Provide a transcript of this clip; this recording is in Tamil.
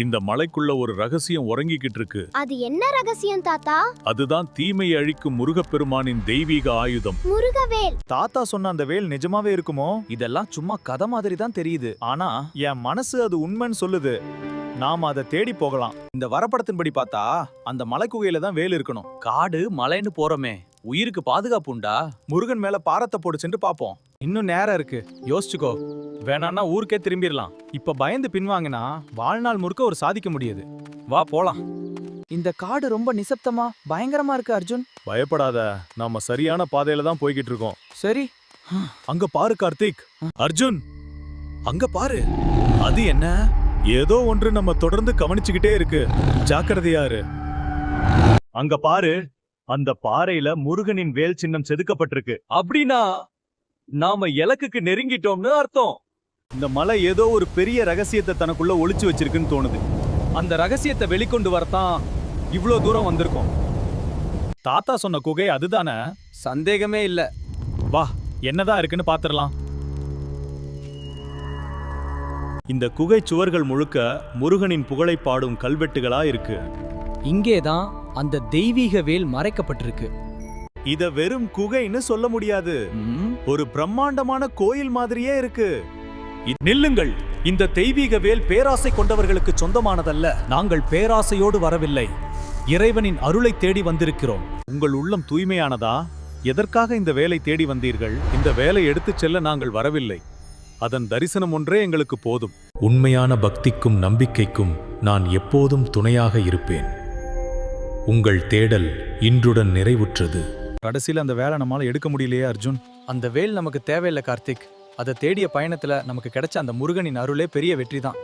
இந்த மலைக்குள்ள ஒரு ரகசியம் உறங்கிக்கிட்டு இருக்கு. அது என்ன ரகசியம் தாத்தா? அதுதான் தீமையை அழிக்கும் முருகப்பெருமானின் தெய்வீக ஆயுதம், முருகவேல். தாத்தா சொன்ன அந்த வேல் நிஜமாவே இருக்குமோ? இதெல்லாம் சும்மா கதை மாதிரி தான் தெரியுது. ஆனா என் மனசு அது உண்மைன்னு சொல்லுது. நாம அதை தேடி போகலாம். இந்த வரப்படத்தின்படி பார்த்தா அந்த மலைக்குகையில தான் வேல் இருக்கணும். காடு மலைன்னு போறோமே, உயிருக்கு பாதுகாப்பு உண்டா? முருகன் மேல பாரத்தை போட்டு சென்று பாப்போம். இன்னும் நேரம் இருக்கு, யோசிச்சுக்கோ. வேணான்னா ஊருக்கே திரும்பிடலாம். இப்ப பயந்து பின்வாங்கினா வாழ்நாள் முழுக்க ஒரு சாதிக்க முடியாது. வா போலாம். இந்த காடு ரொம்ப நிசப்தமா பயங்கரமா இருக்கு அர்ஜுன். பயப்படாத, நாம சரியான பாதையில தான் போய்கிட்டு இருக்கோம். சரி, அங்க பாரு கார்த்திக். அர்ஜுன், அங்க பாரு. அது என்ன? ஏதோ ஒன்று நம்ம தொடர்ந்து கவனிச்சுக்கிட்டே இருக்கு. ஜாக்கிரதையாரு. அங்க பாரு, அந்த பாறையில முருகனின் வேல் சின்னம் செதுக்கப்பட்டிருக்கு. அப்படின்னா நாம இலக்குக்கு நெருங்கிட்டோம்னு அர்த்தம். இந்த மலை ஏதோ ஒரு பெரிய ரகசியத்தை தனக்குள்ள ஒளிச்சு வச்சிருக்குன்னு தோணுது. அந்த ரகசியத்தை வெளிக்கொண்டு வரத்தான் இவ்ளோ தூரம் வந்திருக்கோம். தாத்தா சொன்ன குகை அதுதானே? சந்தேகமே இல்ல. வா, என்னதான் இருக்குன்னு பாத்துடலாம். இந்த குகை சுவர்கள் முழுக்க முருகனின் புகழை பாடும் கல்வெட்டுகளா இருக்கு. இங்கேதான் அந்த தெய்வீக வேல் மறைக்கப்பட்டிருக்கு. இத வெறும் குகைன்னு சொல்ல முடியாது, ஒரு பிரம்மாண்டமான கோயில் மாதிரியே இருக்கு. நில்லுங்கள். இந்த தெய்வீக வேல் பேராசை கொண்டவர்களுக்கு சொந்தமானதல்ல. நாங்கள் பேராசையோடு வரவில்லை, இறைவனின் அருளை தேடி வந்திருக்கிறோம். உங்கள் உள்ளம் தூய்மையானதா? எதற்காக இந்த வேலை தேடி வந்தீர்கள்? இந்த வேலை எடுத்துச் செல்ல நாங்கள் வரவில்லை, அதன் தரிசனம் ஒன்றே எங்களுக்கு போதும். உண்மையான பக்திக்கும் நம்பிக்கைக்கும் நான் எப்போதும் துணையாக இருப்பேன். உங்கள் தேடல் இன்றுடன் நிறைவுற்றது. கடைசியில் அந்த வேலை நம்மால எடுக்க முடியலையே அர்ஜுன். அந்த வேல் நமக்கு தேவையில்லை கார்த்திக். அதை தேடிய பயணத்துல நமக்கு கிடைச்ச அந்த முருகனின் அருளே பெரிய வெற்றி தான்.